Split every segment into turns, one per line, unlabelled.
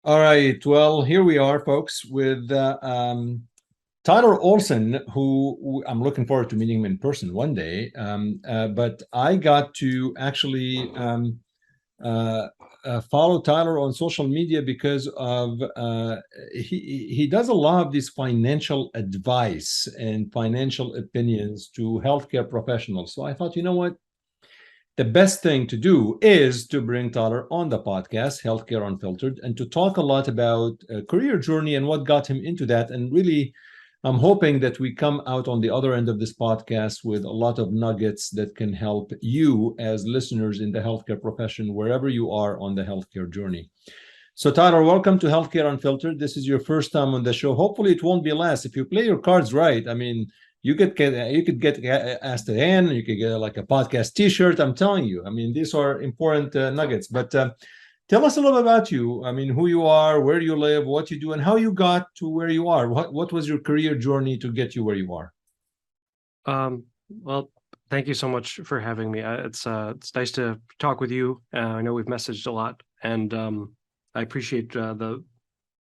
All right. Well, here we are, folks, with Tyler Olson, who I'm looking forward to meeting him in person one day. But I got to actually uh, follow Tyler on social media because of he does a lot of these financial advice and financial opinions to healthcare professionals. So I thought, you know what? The best thing to do is to bring Tyler on the podcast, Healthcare Unfiltered, and to talk a lot about career journey and what got him into that. And really, I'm hoping that we come out on the other end of this podcast with a lot of nuggets that can help you as listeners in the healthcare profession, wherever you are on the healthcare journey. So, Tyler, welcome to Healthcare Unfiltered. This is your first time on the show. Hopefully, it won't be last. If you play your cards right, I mean, you could get asked again. You could get like a podcast T-shirt. I'm telling you. I mean, these are important nuggets. But tell us a little bit about you. I mean, who you are, where you live, what you do, and how you got to where you are. What was your career journey to get you where you are?
Well, thank you so much for having me. It's nice to talk with you. I know we've messaged a lot, and I appreciate the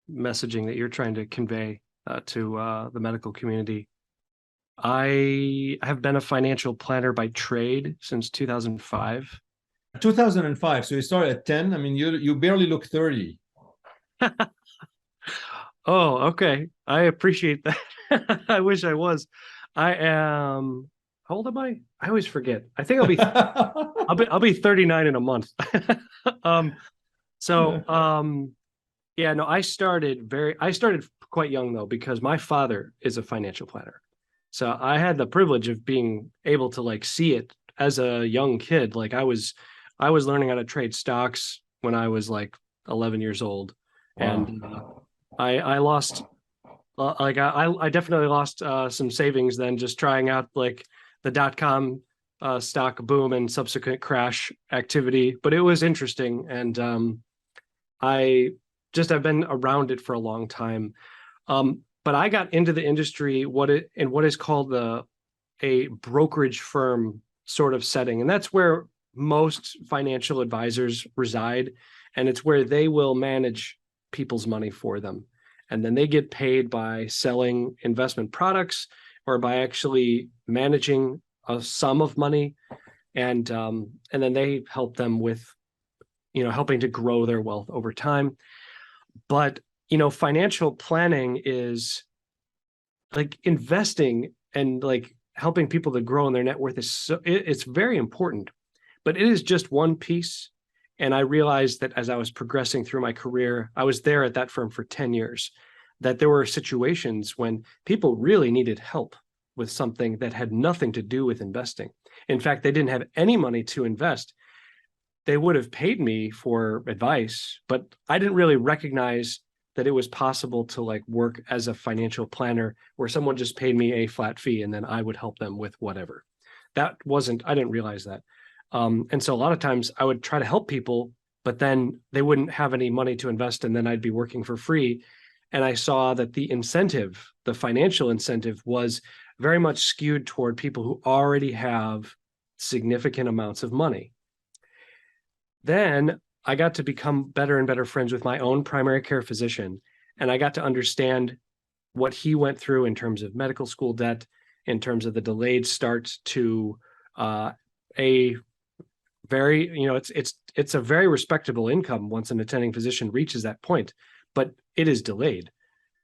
messaging that you're trying to convey to the medical community. I have been a financial planner by trade since 2005.
2005. So you started at 10. I mean, you barely look 30.
Oh, okay. I appreciate that. I wish I was. I am. How old am I? I always forget. I think I'll be 39 in a month. um, so yeah, no, I started quite young though, because my father is a financial planner. So I had the privilege of being able to like see it as a young kid. I was learning how to trade stocks when I was like 11 years old,
Wow.
and I lost I definitely lost some savings then just trying out like the dot-com stock boom and subsequent crash activity. But it was interesting, and I I've been around it for a long time. But I got into the industry what is called a brokerage firm sort of setting, and that's where most financial advisors reside, and it's where they will manage people's money for them, and then they get paid by selling investment products or by actually managing a sum of money, and then they help them with helping to grow their wealth over time. But financial planning is like investing and like helping people to grow in their net worth it's very important, but it is just one piece. And I realized that as I was progressing through my career, I was there at that firm for 10 years, that there were situations when people really needed help with something that had nothing to do with investing. In fact, they didn't have any money to invest. They would have paid me for advice, but I didn't really recognize that it was possible to like work as a financial planner where someone just paid me a flat fee and then I would help them with whatever. I didn't realize that. And so a lot of times I would try to help people, but then they wouldn't have any money to invest, and then I'd be working for free. And I saw that the financial incentive was very much skewed toward people who already have significant amounts of money. Then I got to become better and better friends with my own primary care physician, and I got to understand what he went through in terms of medical school debt, in terms of the delayed start to a very, it's a very respectable income once an attending physician reaches that point, but it is delayed.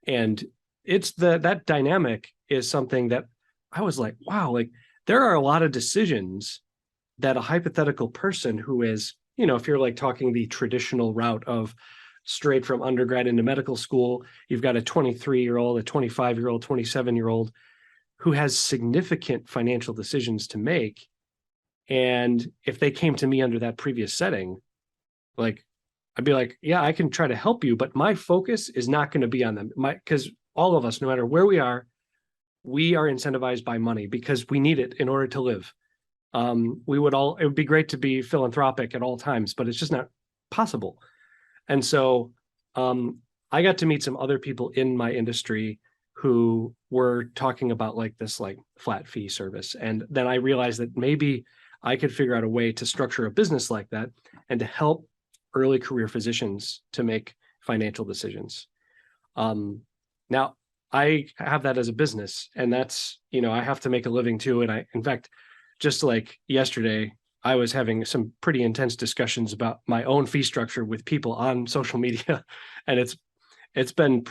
And that dynamic is something that I was like, wow, like there are a lot of decisions that a hypothetical person who is, if you're like talking the traditional route of straight from undergrad into medical school, you've got a 23-year-old, a 25-year-old, 27-year-old who has significant financial decisions to make. And if they came to me under that previous setting, like I'd be like, yeah, I can try to help you, but my focus is not going to be on them. Because all of us, no matter where we are incentivized by money because we need it in order to live. It would be great to be philanthropic at all times, but it's just not possible. And so I got to meet some other people in my industry who were talking about like this like flat fee service. And then I realized that maybe I could figure out a way to structure a business like that and to help early career physicians to make financial decisions. Now I have that as a business, and that's, I have to make a living too. And in fact, just like yesterday, I was having some pretty intense discussions about my own fee structure with people on social media. And it's been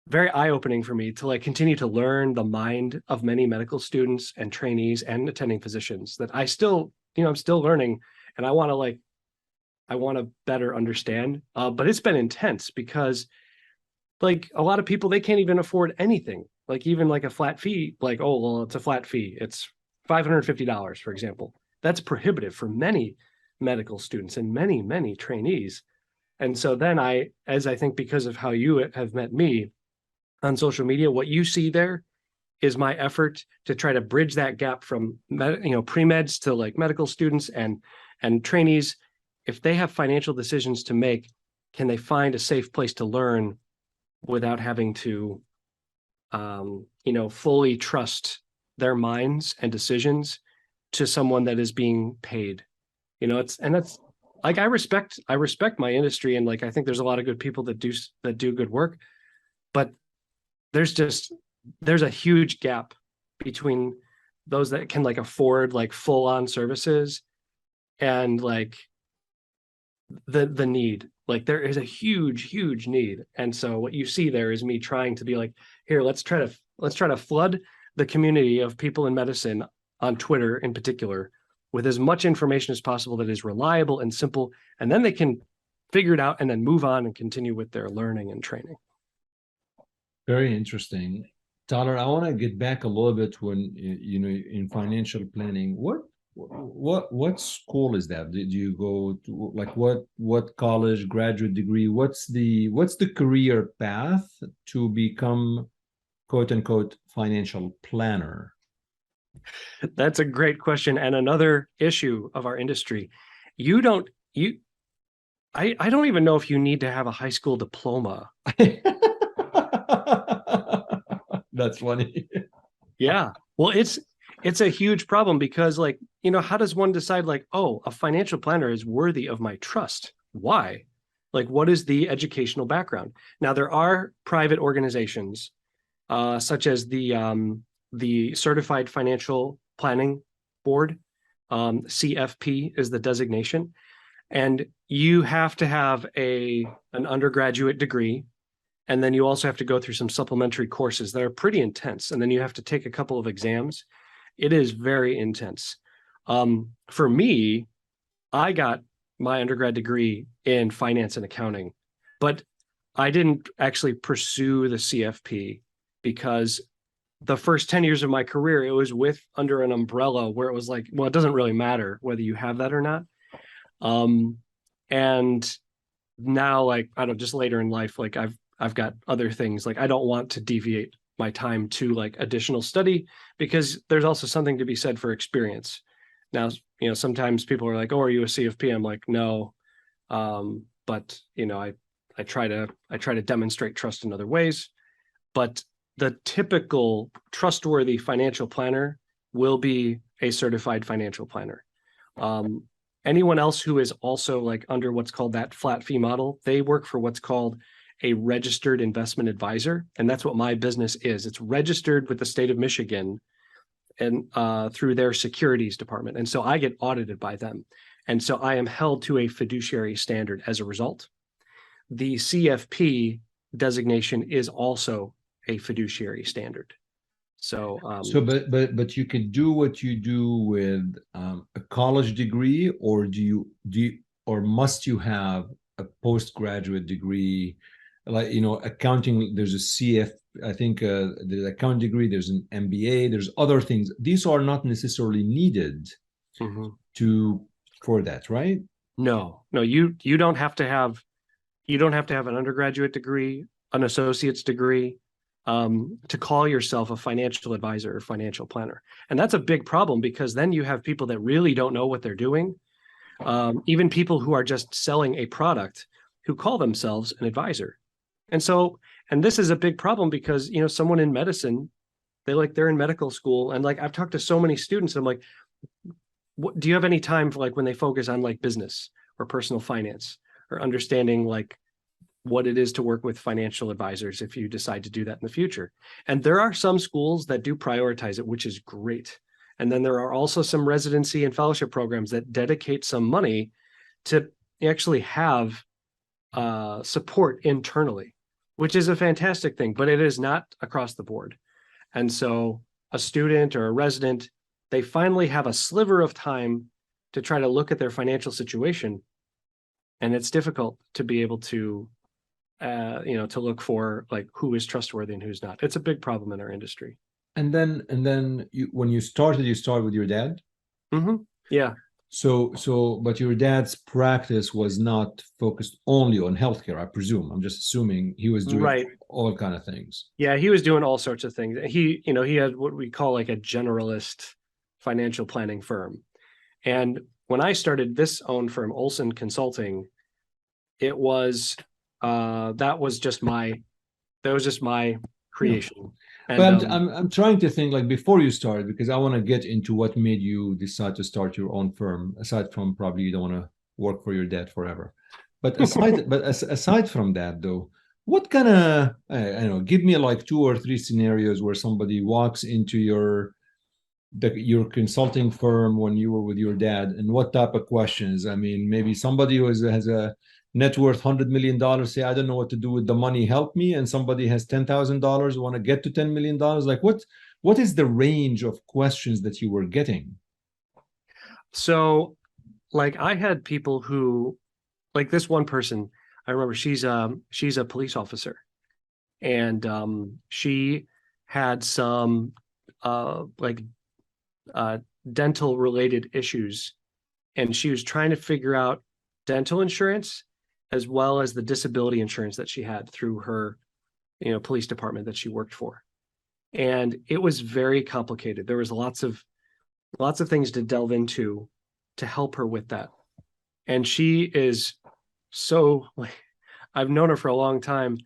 very eye-opening for me to like continue to learn the mind of many medical students and trainees and attending physicians that I still, I'm still learning, and I want to better understand. But it's been intense because like a lot of people, they can't even afford anything. Like even like a flat fee, like, oh, well, it's a flat fee. It's $550, for example. That's prohibitive for many medical students and many, many trainees. And so then as I think because of how you have met me on social media, what you see there is my effort to try to bridge that gap from, pre-meds to like medical students and trainees. If they have financial decisions to make, can they find a safe place to learn without having to, fully trust their minds and decisions to someone that is being paid? That's like, I respect my industry, and like I think there's a lot of good people that do good work, but there's a huge gap between those that can like afford like full on services and like the need. Like there is a huge need. And so what you see there is me trying to be like, here, let's try to flood the community of people in medicine on Twitter in particular with as much information as possible that is reliable and simple, and then they can figure it out and then move on and continue with their learning and training.
Very interesting. Tyler, I want to get back a little bit when, in financial planning, what school is that? Did you go to, like, what college, graduate degree? What's the career path to become quote unquote financial planner?
That's a great question, and another issue of our industry. I don't even know if you need to have a high school diploma.
That's funny.
Yeah. Well, it's a huge problem because like, how does one decide like, oh, a financial planner is worthy of my trust? Why? Like, what is the educational background? Now, there are private organizations, such as the Certified Financial Planning Board, CFP is the designation. And you have to have an undergraduate degree. And then you also have to go through some supplementary courses that are pretty intense. And then you have to take a couple of exams. It is very intense. For me, I got my undergrad degree in finance and accounting, but I didn't actually pursue the CFP because the first 10 years of my career, it was under an umbrella where it was like, well, it doesn't really matter whether you have that or not. And now, like, I don't know, just later in life, like I've got other things, like I don't want to deviate my time to like additional study because there's also something to be said for experience. Now, sometimes people are like, oh, are you a CFP? I'm like, no. But I try to demonstrate trust in other ways, but the typical trustworthy financial planner will be a certified financial planner. Anyone else who is also like under what's called that flat fee model, they work for what's called a registered investment advisor. And that's what my business is. It's registered with the state of Michigan and through their securities department. And so I get audited by them. And so I am held to a fiduciary standard as a result. The CFP designation is also a fiduciary standard. So,
but you can do what you do with a college degree, or or must you have a postgraduate degree? Like, accounting, there's a CF, I think there's accounting degree, there's an MBA, there's other things. These are not necessarily needed for that, right?
No, you don't have to have an undergraduate degree, an associate's degree, to call yourself a financial advisor or financial planner. And that's a big problem because then you have people that really don't know what they're doing. Even people who are just selling a product who call themselves an advisor. And this is a big problem because, someone in medicine, they're in medical school. And like, I've talked to so many students, I'm like, do you have any time for like when they focus on like business or personal finance or understanding like what it is to work with financial advisors if you decide to do that in the future. And there are some schools that do prioritize it, which is great. And then there are also some residency and fellowship programs that dedicate some money to actually have support internally, which is a fantastic thing, but it is not across the board. And so a student or a resident, they finally have a sliver of time to try to look at their financial situation. And it's difficult to be able to, to look for like who is trustworthy and who's not. It's a big problem in our industry.
And then when you started with your dad?
Mm-hmm. Yeah.
But your dad's practice was not focused only on healthcare, I presume. I'm just assuming he was doing
right.
all kind of things.
Yeah, he was doing all sorts of things. He had what we call like a generalist financial planning firm. And when I started this own firm, Olson Consulting, it was that was just my creation.
Yeah.
And,
but I'm trying to think like before you started, because I want to get into what made you decide to start your own firm, aside from probably you don't want to work for your dad forever. But aside from that though, what kind of I don't know, give me like 2 or 3 scenarios where somebody walks into your consulting firm when you were with your dad, and what type of questions? I mean, maybe somebody who has a net worth $100 million say, I don't know what to do with the money, help me. And somebody has $10,000, want to get to $10 million. Like what is the range of questions that you were getting?
So like I had people who, like this one person, I remember she's a police officer, and she had some dental related issues, and she was trying to figure out dental insurance as well as the disability insurance that she had through her police department that she worked for. And it was very complicated. There was lots of things to delve into to help her with that. And she is so like, I've known her for a long time,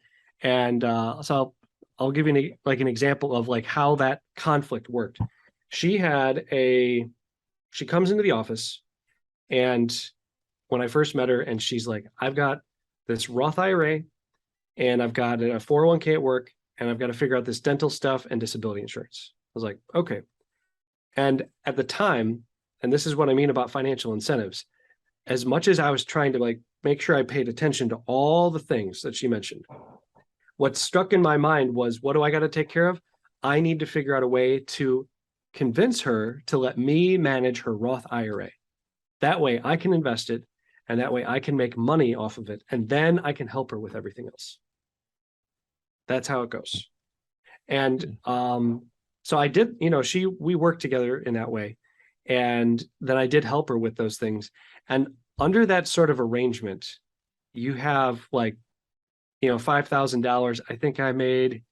and so I'll give you an example of like how that conflict worked. She comes into the office, and when I first met her, and she's like, I've got this Roth IRA, and I've got a 401k at work, and I've got to figure out this dental stuff and disability insurance. I was like, okay. And at the time, and this is what I mean about financial incentives, as much as I was trying to like make sure I paid attention to all the things that she mentioned, what struck in my mind was, what do I got to take care of? I need to figure out a way to convince her to let me manage her Roth IRA. That way I can invest it, and that way I can make money off of it, and then I can help her with everything else. That's how it goes. And so I did, we worked together in that way. And then I did help her with those things. And under that sort of arrangement, you have like, $5,000. I think I made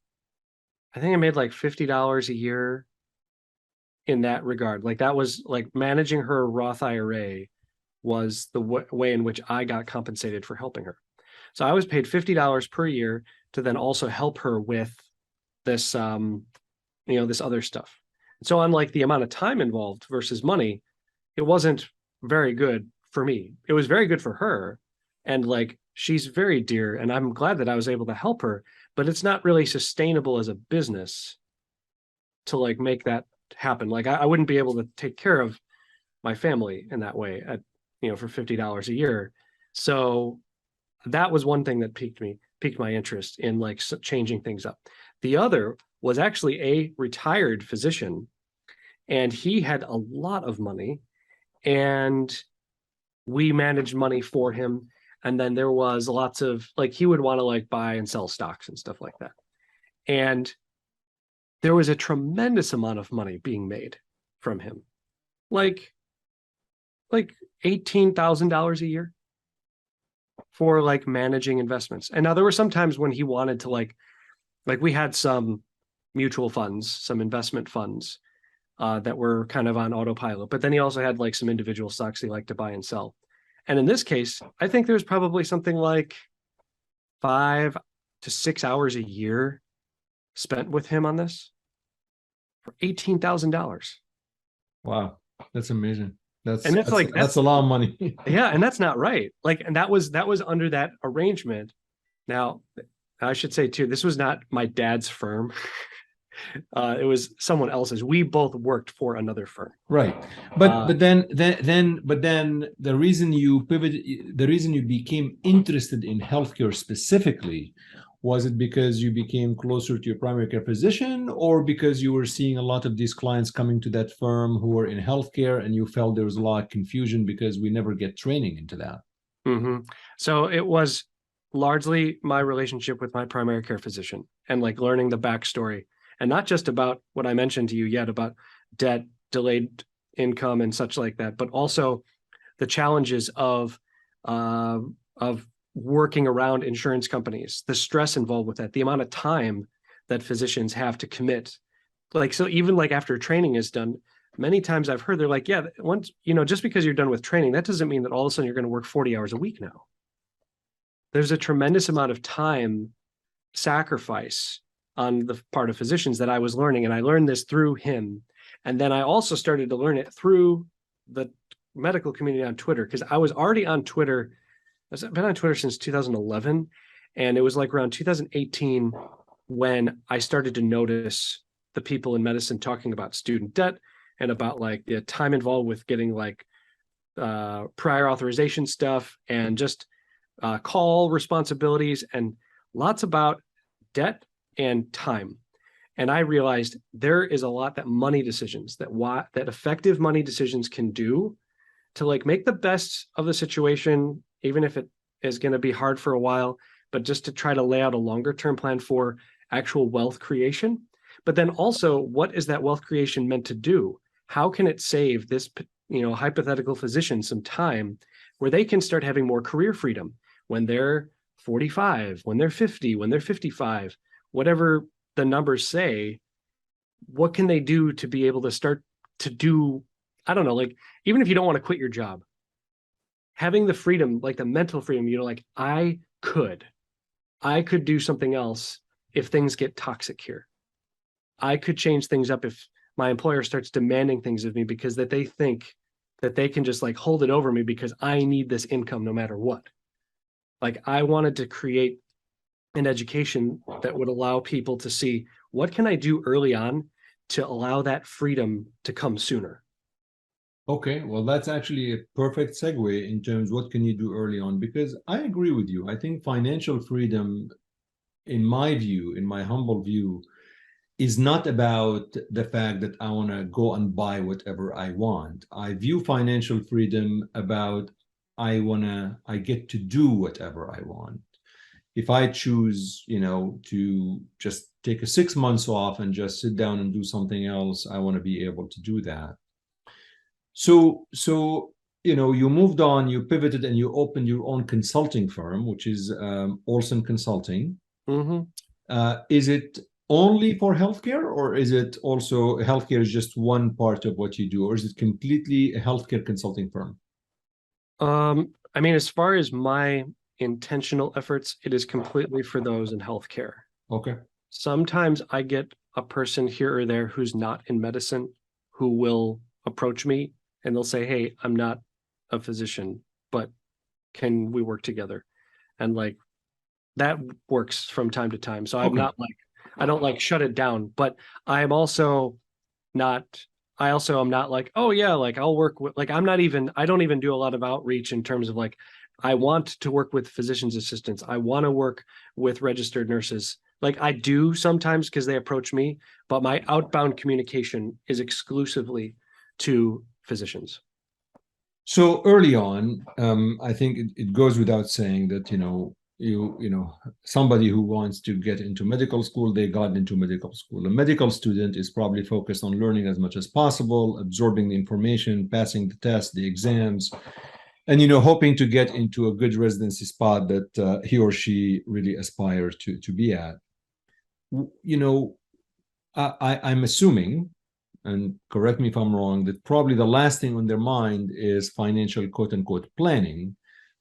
like $50 a year in that regard. Like that was like managing her Roth IRA was the way in which I got compensated for helping her. So I was paid $50 per year to then also help her with this, this other stuff. So unlike the amount of time involved versus money, it wasn't very good for me. It was very good for her. And like, she's very dear, and I'm glad that I was able to help her, but it's not really sustainable as a business to like make that happen. Like I wouldn't be able to take care of my family in that way at, for $50 a year. So that was one thing that piqued my interest in like changing things up. The other was actually a retired physician, and he had a lot of money, and we managed money for him. And then there was lots of like, he would want to like buy and sell stocks and stuff like that. And there was a tremendous amount of money being made from him, like $18,000 a year for like managing investments. And now there were some times when he wanted to like we had some mutual funds, some investment funds that were kind of on autopilot, but then he also had like some individual stocks he liked to buy and sell. And in this case, I think there's probably something like 5 to 6 hours a year spent with him on this for $18,000.
Wow, that's amazing. That's
a
lot of money.
Yeah, and that's not right. Like, and that was under that arrangement Now, I should say too, this was not my dad's firm. It was someone else's. We both worked for another firm.
Right. But then the reason you pivoted, the reason you became interested in healthcare specifically, was it because you became closer to your primary care physician, or because you were seeing a lot of these clients coming to that firm who were in healthcare and you felt there was a lot of confusion because we never get training into that?
So it was largely my relationship with my primary care physician and like learning the backstory, and not just about what I mentioned to you yet about debt, delayed income, and such like that, but also the challenges of working around insurance companies, the stress involved with that, the amount of time that physicians have to commit. Like, so even like after training is done, many times I've heard they're like, yeah, once, just because you're done with training, that doesn't mean that all of a sudden you're going to work 40 hours a week now. There's a tremendous amount of time sacrifice on the part of physicians that I was learning. And I learned this through him. And then I also started to learn it through the medical community on Twitter, because I was already on Twitter. I've been on Twitter since 2011. And it was like around 2018 when I started to notice the people in medicine talking about student debt and about like the time involved with getting like prior authorization stuff and just call responsibilities and lots about debt and time. And I realized there is a lot that money decisions, that effective money decisions can do to like make the best of the situation, even if it is going to be hard for a while, but just to try to lay out a longer term plan for actual wealth creation. But then also, what is that wealth creation meant to do? How can it save this, hypothetical physician some time where they can start having more career freedom when they're 45, when they're 50, when they're 55, whatever the numbers say? What can they do to be able to start to do, I don't know, like, even if you don't want to quit your job, having the freedom, like the mental freedom, like I could do something else if things get toxic here. I could change things up if my employer starts demanding things of me because that they think that they can just like hold it over me because I need this income no matter what. Like, I wanted to create an education that would allow people to see what can I do early on to allow that freedom to come sooner.
Okay, well, that's actually a perfect segue in terms what can you do early on, because I agree with you. I think financial freedom, in my view, in my humble view, is not about the fact that I want to go and buy whatever I want. I view financial freedom about I get to do whatever I want. If I choose, to just take a 6 months off and just sit down and do something else, I want to be able to do that. So, you moved on, you pivoted, and you opened your own consulting firm, which is Olson Consulting. Is it only for healthcare, or is it also healthcare is just one part of what you do, or is it completely a healthcare consulting firm?
I mean, as far as my intentional efforts, it is completely for those in healthcare.
Okay.
Sometimes I get a person here or there who's not in medicine who will approach me and they'll say, hey, I'm not a physician, but can we work together? And like that works from time to time. So I'm not like, I don't like shut it down, but I'm also not, I also am not like, oh yeah, like I'll work with, like, I don't even do a lot of outreach in terms of like, I want to work with physician's assistants. I want to work with registered nurses. Like I do sometimes because they approach me, but my outbound communication is exclusively to physicians.
So early on, I think it goes without saying that, somebody who wants to get into medical school, they got into medical school. A medical student is probably focused on learning as much as possible, absorbing the information, passing the test, the exams, and, hoping to get into a good residency spot that he or she really aspires to be at. I'm assuming, and correct me if I'm wrong, that probably the last thing on their mind is financial quote unquote planning.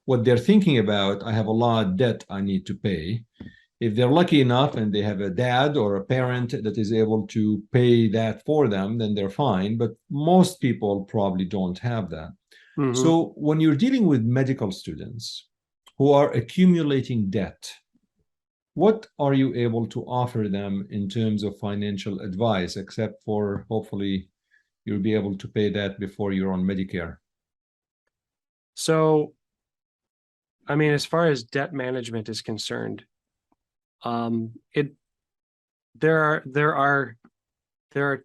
What they're thinking about, I have a lot of debt I need to pay. If they're lucky enough and they have a dad or a parent that is able to pay that for them, then they're fine. But most people probably don't have that. Mm-hmm. So when you're dealing with medical students who are accumulating debt, what are you able to offer them in terms of financial advice, except for hopefully you'll be able to pay that before you're on Medicare?
So, I mean, as far as debt management is concerned, it there are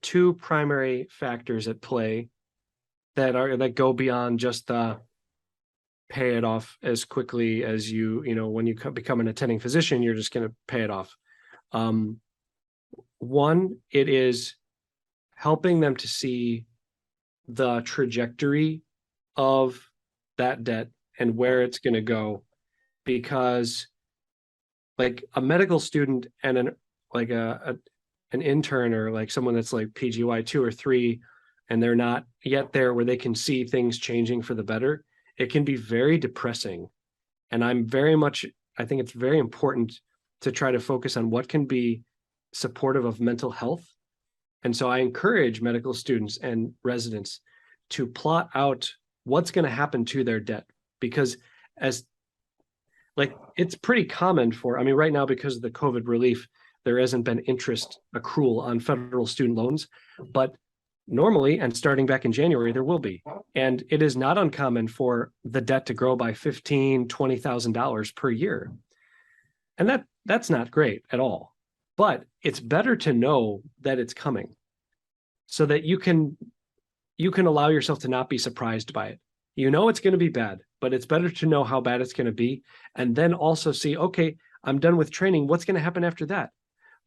two primary factors at play that go beyond just the pay it off as quickly as when you become an attending physician, you're just going to pay it off. One, it is helping them to see the trajectory of that debt and where it's going to go, because like a medical student and an intern, or like someone that's like PGY 2 or 3, and they're not yet there where they can see things changing for the better, it can be very depressing. And I think it's very important to try to focus on what can be supportive of mental health. And so I encourage medical students and residents to plot out what's going to happen to their debt, because it's pretty common right now, because of the COVID relief, there hasn't been interest accrual on federal student loans, but normally, and starting back in January, there will be. And it is not uncommon for the debt to grow by $15,000, $20,000 per year. And that's not great at all. But it's better to know that it's coming, so that you can allow yourself to not be surprised by it. You know it's going to be bad, but it's better to know how bad it's going to be, and then also see, okay, I'm done with training. What's going to happen after that?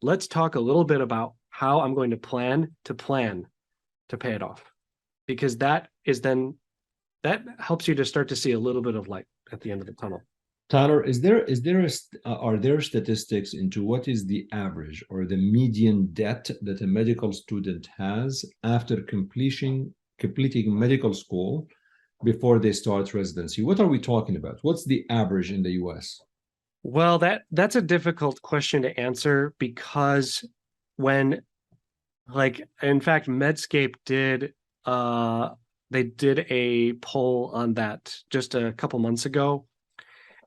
Let's talk a little bit about how I'm going to plan to pay it off, because that helps you to start to see a little bit of light at the end of the tunnel.
Tyler, are there statistics into what is the average or the median debt that a medical student has after completing medical school before they start residency? What are we talking about? What's the average in the US?
Well, that's a difficult question to answer, because in fact, Medscape did a poll on that just a couple months ago,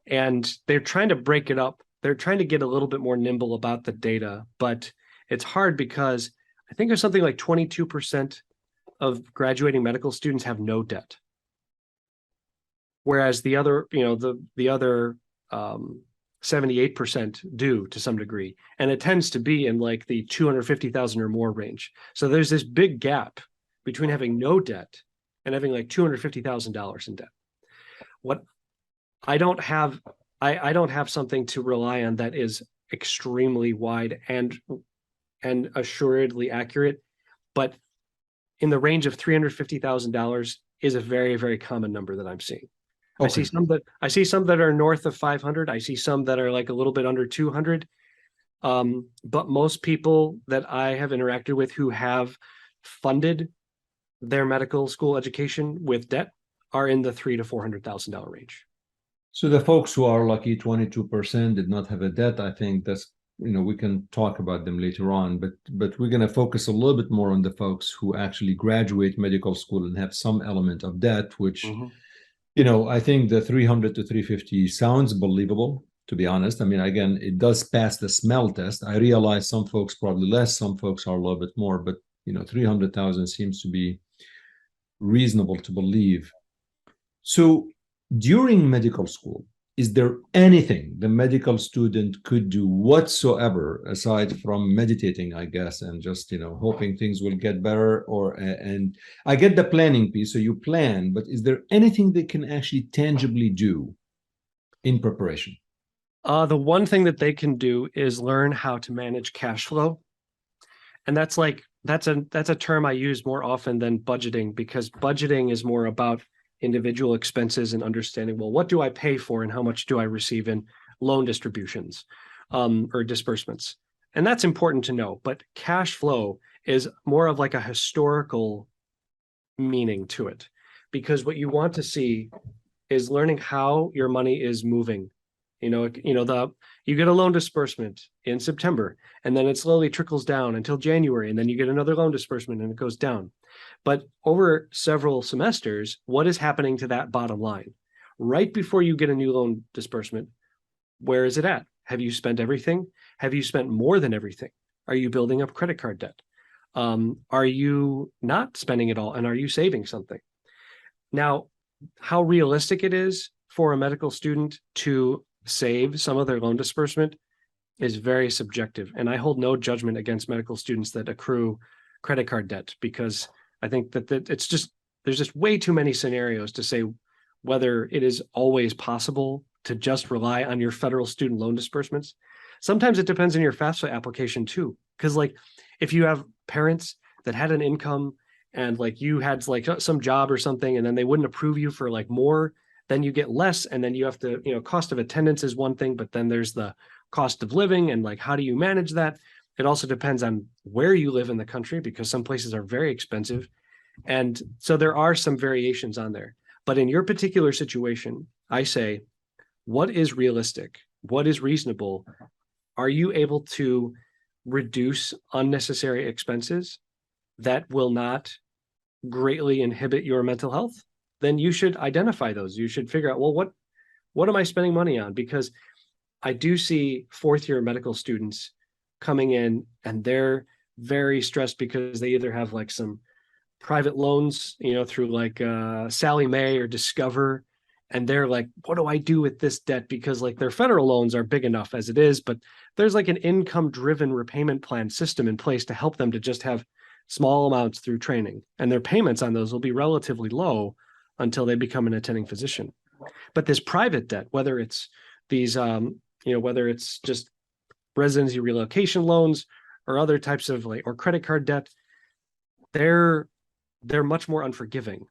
and they're trying to break it up. They're trying to get a little bit more nimble about the data, but it's hard because I think there's something like 22% of graduating medical students have no debt, whereas the other 78% do to some degree, and it tends to be in like the 250,000 or more range. So there's this big gap between having no debt and having like $250,000 in debt. What I don't have something to rely on that is extremely wide and assuredly accurate, but in the range of $350,000 is a very, very common number that I'm seeing. Okay. I see some that are north of 500. I see some that are like a little bit under 200. But most people that I have interacted with who have funded their medical school education with debt are in the $300,000 to $400,000 range.
So the folks who are lucky, 22% did not have a debt. I think that's, we can talk about them later on, but we're going to focus a little bit more on the folks who actually graduate medical school and have some element of debt, which, I think the 300 to 350 sounds believable, to be honest. I mean, again, it does pass the smell test. I realize some folks probably less, some folks are a little bit more, but 300,000 seems to be reasonable to believe. So during medical school, is there anything the medical student could do whatsoever aside from meditating, I guess, and just, hoping things will get better? And I get the planning piece, so you plan, but is there anything they can actually tangibly do in preparation?
The one thing that they can do is learn how to manage cash flow. And that's a term I use more often than budgeting, because budgeting is more about individual expenses and understanding, well, what do I pay for and how much do I receive in loan distributions or disbursements? And that's important to know. But cash flow is more of like a historical meaning to it, because what you want to see is learning how your money is moving. You get a loan disbursement in September, and then it slowly trickles down until January, and then you get another loan disbursement and it goes down. But over several semesters, what is happening to that bottom line? Right before you get a new loan disbursement, where is it at? Have you spent everything? Have you spent more than everything? Are you building up credit card debt? Are you not spending it all? And are you saving something? Now, how realistic it is for a medical student to save some of their loan disbursement is very subjective. And I hold no judgment against medical students that accrue credit card debt, because I think that it's just, there's just way too many scenarios to say whether it is always possible to just rely on your federal student loan disbursements. Sometimes it depends on your FAFSA application too. Because like if you have parents that had an income and like you had like some job or something, and then they wouldn't approve you for like more, then you get less. And then you have to, cost of attendance is one thing, but then there's the cost of living and like, how do you manage that? It also depends on where you live in the country, because some places are very expensive. And so there are some variations on there. But in your particular situation, I say, what is realistic? What is reasonable? Are you able to reduce unnecessary expenses that will not greatly inhibit your mental health? Then you should identify those. You should figure out, well, what am I spending money on? Because I do see fourth-year medical students coming in and they're very stressed because they either have like some private loans, through like Sally Mae or Discover. And they're like, what do I do with this debt? Because like their federal loans are big enough as it is, but there's like an income-driven repayment plan system in place to help them to just have small amounts through training. And their payments on those will be relatively low until they become an attending physician. But this private debt, whether it's these, whether it's just residency relocation loans or other types of like, or credit card debt, they're much more unforgiving.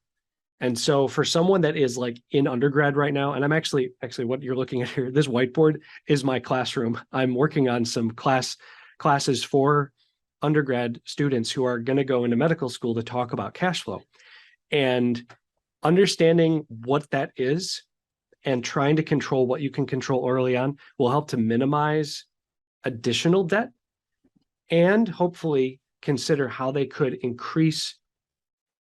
And so for someone that is like in undergrad right now, and I'm actually what you're looking at here, this whiteboard is my classroom. I'm working on some classes for undergrad students who are going to go into medical school to talk about cash flow. And understanding what that is and trying to control what you can control early on will help to minimize additional debt and hopefully consider how they could increase,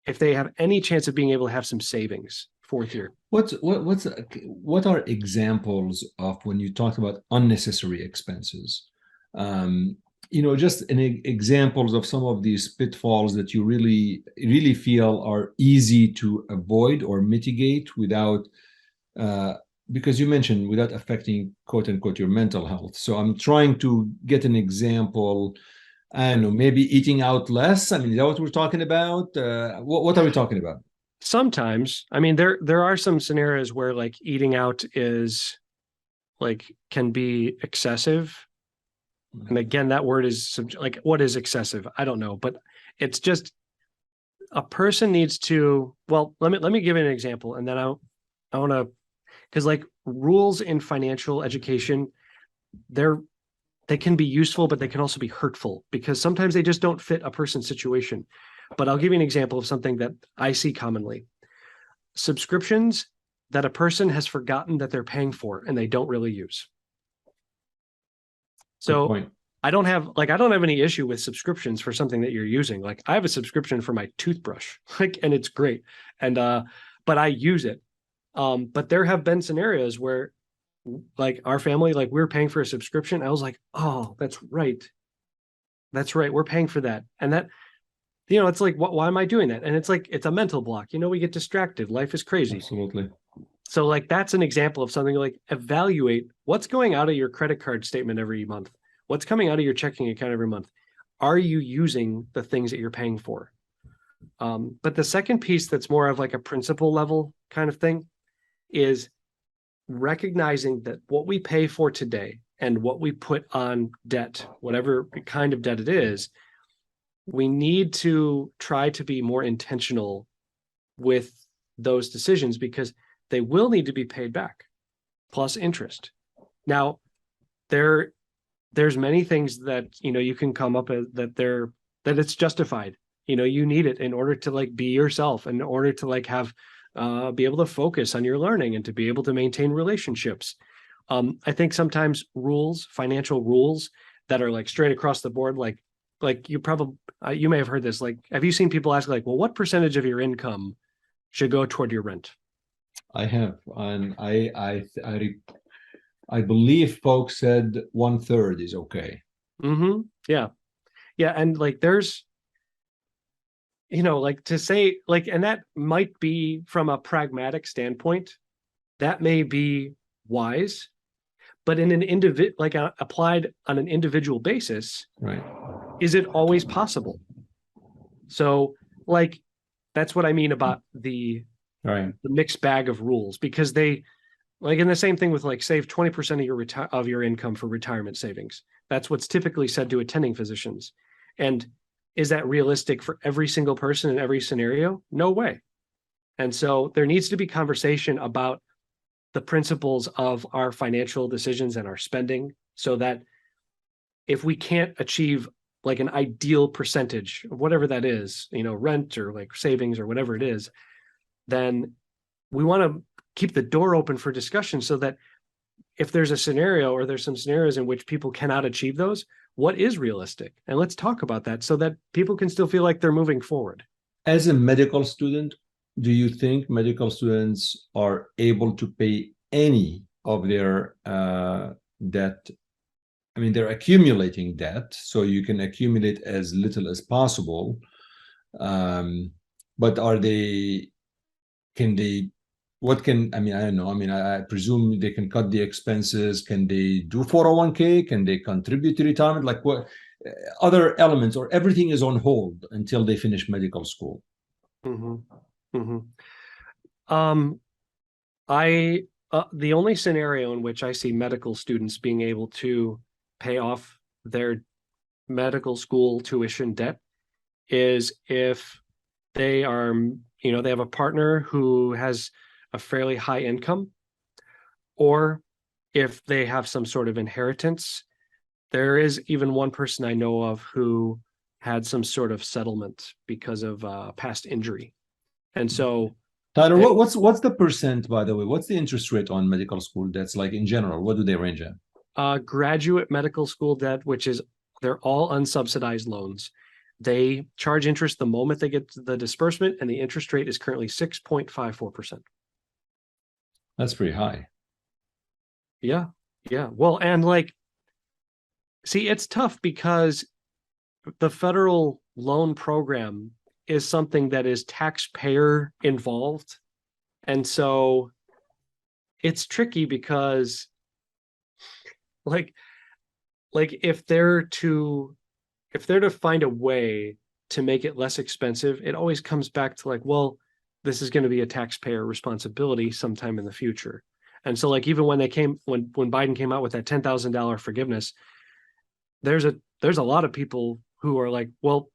if they have any chance of being able to have some savings fourth year.
What are examples of when you talk about unnecessary expenses? Just examples of some of these pitfalls that you really feel are easy to avoid or mitigate without, because you mentioned without affecting quote unquote your mental health. So I'm trying to get an example. I don't know, maybe eating out less. I mean, is that what we're talking about? What are we talking about?
Sometimes, I mean, there are some scenarios where like eating out is like can be excessive. And again, that word is like, what is excessive? I don't know, but it's just a person needs to, well, let me give you an example. And then I want to, because like rules in financial education, they can be useful, but they can also be hurtful because sometimes they just don't fit a person's situation. But I'll give you an example of something that I see commonly. Subscriptions that a person has forgotten that they're paying for and they don't really use. So I don't have any issue with subscriptions for something that you're using. Like I have a subscription for my toothbrush, and it's great. And but I use it. But there have been scenarios where like our family, like we were paying for a subscription. I was like, oh, that's right. We're paying for that. And that, it's like, why am I doing that? And it's like, it's a mental block. We get distracted. Life is crazy.
Absolutely.
So like, that's an example of something like evaluate what's going out of your credit card statement every month. What's coming out of your checking account every month? Are you using the things that you're paying for? But the second piece that's more of like a principle level kind of thing is recognizing that what we pay for today and what we put on debt, whatever kind of debt it is, we need to try to be more intentional with those decisions because they will need to be paid back plus interest. Now, there's many things that, you can come up with that it's justified. You need it in order to like be yourself, in order to like have be able to focus on your learning and to be able to maintain relationships. I think sometimes financial rules that are like straight across the board, like you may have heard this, like, have you seen people ask like, well, what percentage of your income should go toward your rent?
I have, and I believe folks said 1/3 is okay.
Mm-hmm. Yeah. Yeah. And like there's, like to say like, and that might be from a pragmatic standpoint, that may be wise, but in an like applied on an individual basis,
Right.
is it always possible? So like, that's what I mean about
Right.
the mixed bag of rules, because they like in the same thing with like save 20% of your income for retirement savings. That's what's typically said to attending physicians. And is that realistic for every single person in every scenario? No way. And so there needs to be conversation about the principles of our financial decisions and our spending, so that if we can't achieve like an ideal percentage of whatever that is, rent or like savings or whatever it is, then we want to keep the door open for discussion, so that if there's a scenario or there's some scenarios in which people cannot achieve those, what is realistic? And let's talk about that so that people can still feel like they're moving forward.
As a medical student, do you think medical students are able to pay any of their debt? I mean, they're accumulating debt, so you can accumulate as little as possible. But can they, I mean, I don't know. I mean, I presume they can cut the expenses. Can they do 401k? Can they contribute to retirement? Like what other elements, or everything is on hold until they finish medical school?
Mm-hmm. Mm-hmm. The only scenario in which I see medical students being able to pay off their medical school tuition debt is if they are, they have a partner who has a fairly high income, or if they have some sort of inheritance. There is even one person I know of who had some sort of settlement because of past injury. And so
Tyler, what's the percent, by the way? What's the interest rate on medical school debts, like in general? What do they range at?
Graduate medical school debt, they're all unsubsidized loans. They charge interest the moment they get the disbursement, and the interest rate is currently 6.54%.
That's pretty high.
Yeah. Yeah. Well, and like, see, it's tough because the federal loan program is something that is taxpayer involved. And so it's tricky because like if they're to find a way to make it less expensive, it always comes back to like, well, this is going to be a taxpayer responsibility sometime in the future. And so like even when Biden came out with that $10,000 forgiveness, there's a lot of people who are like, well,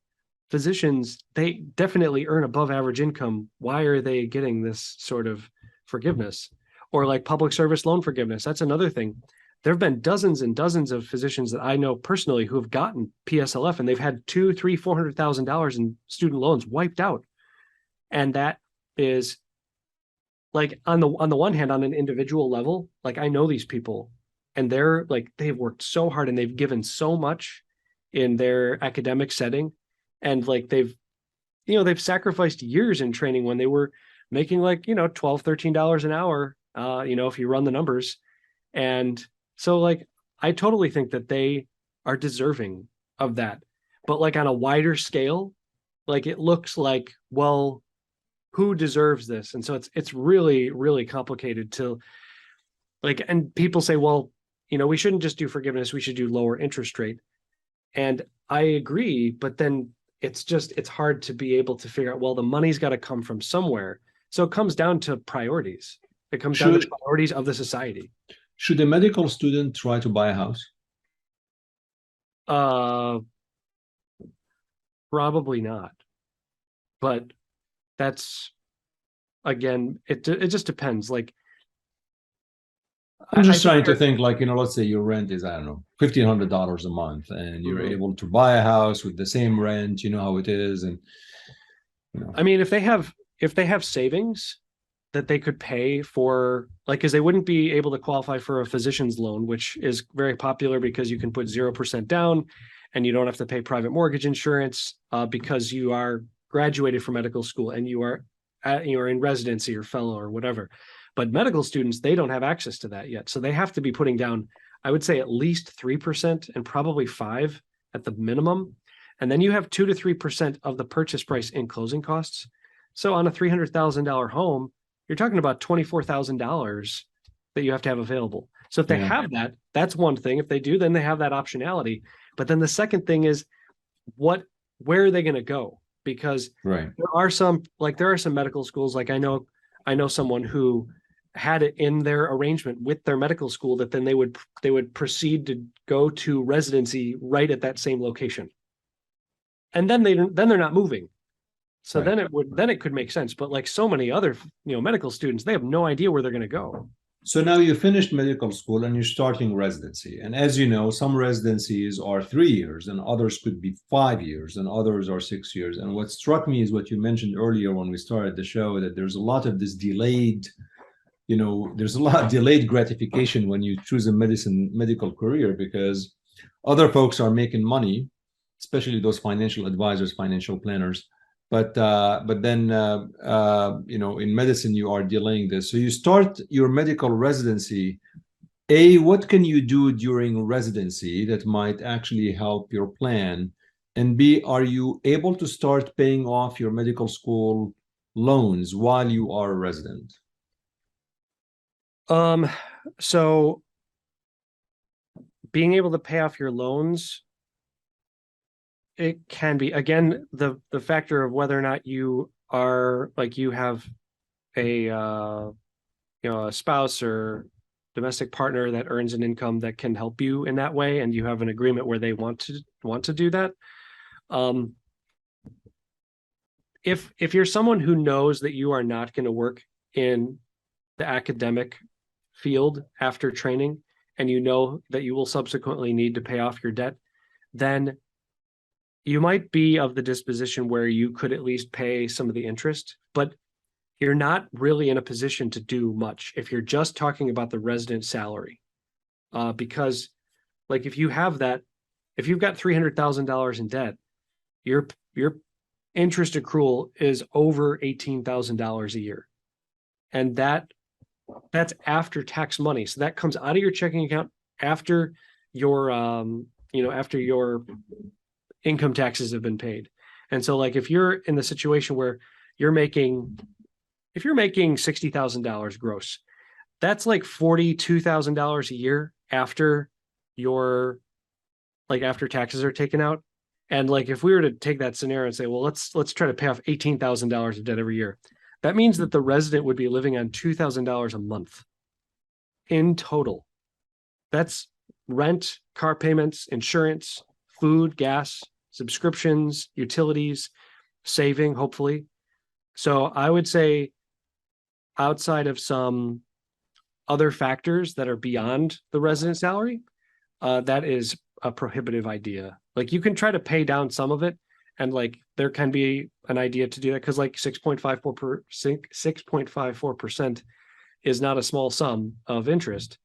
physicians, they definitely earn above average income. Why are they getting this sort of forgiveness? Or like public service loan forgiveness. That's another thing. There have been dozens and dozens of physicians that I know personally who have gotten PSLF, and they've had $200,000, $300,000, $400,000 in student loans wiped out. And that is like on the one hand, on an individual level, like I know these people, and they're like, they've worked so hard and they've given so much in their academic setting, and like they've sacrificed years in training when they were making like $12, $13 an hour, if you run the numbers. And so like I totally think that they are deserving of that. But like on a wider scale, like it looks like, well, who deserves this? And so it's really, really complicated to like, and people say, well, we shouldn't just do forgiveness, we should do lower interest rate. And I agree, but then it's hard to be able to figure out, well, the money's got to come from somewhere. So it comes down to priorities. It comes down to priorities of the society.
Should a medical student try to buy a house?
Probably not. But that's, again, it just depends. Like,
I'm just trying to think, like, let's say your rent is, I don't know, $1,500 a month, and you're able to buy a house with the same rent, you know how it is. And,
I mean, if they have savings that they could pay for, like, because they wouldn't be able to qualify for a physician's loan, which is very popular because you can put 0% down and you don't have to pay private mortgage insurance because you are graduated from medical school and you're in residency or fellow or whatever. But medical students, they don't have access to that yet. So they have to be putting down, I would say, at least 3% and probably 5% at the minimum. And then you have 2 to 3% of the purchase price in closing costs. So on a $300,000 home, you're talking about $24,000 that you have to have available. So if they have that, that's one thing. If they do, then they have that optionality. But then the second thing is where are they going to go? Because there are some medical schools, like I know someone who had it in their arrangement with their medical school that then they would proceed to go to residency right at that same location. And then they're not moving. So then it could make sense. But like so many other, medical students, they have no idea where they're going to go.
So now you finished medical school and you're starting residency. And as you know, some residencies are 3 years and others could be 5 years and others are 6 years. And what struck me is what you mentioned earlier when we started the show, that there's a lot of this delayed, there's a lot of delayed gratification when you choose a medical career, because other folks are making money, especially those financial advisors, financial planners. But then in medicine you are delaying this. So you start your medical residency. A, what can you do during residency that might actually help your plan? And B, are you able to start paying off your medical school loans while you are a resident?
So being able to pay off your loans, it can be, again, the factor of whether or not you are you have a spouse or domestic partner that earns an income that can help you in that way, and you have an agreement where they want to do that. If you're someone who knows that you are not going to work in the academic field after training, and you know that you will subsequently need to pay off your debt, then you might be of the disposition where you could at least pay some of the interest, but you're not really in a position to do much if you're just talking about the resident salary. Because if you've got $300,000 in debt, your interest accrual is over $18,000 a year. And that's after tax money. So that comes out of your checking account after your income taxes have been paid. And so if you're in the situation where you're making $60,000 gross, that's $42,000 a year after after taxes are taken out. And if we were to take that scenario and say, well, let's try to pay off $18,000 of debt every year, that means that the resident would be living on $2,000 a month in total. That's rent, car payments, insurance, food, gas, subscriptions, utilities, saving, hopefully. So I would say, outside of some other factors that are beyond the resident salary, that is a prohibitive idea. You can try to pay down some of it, and there can be an idea to do that, because 6.54% is not a small sum of interest.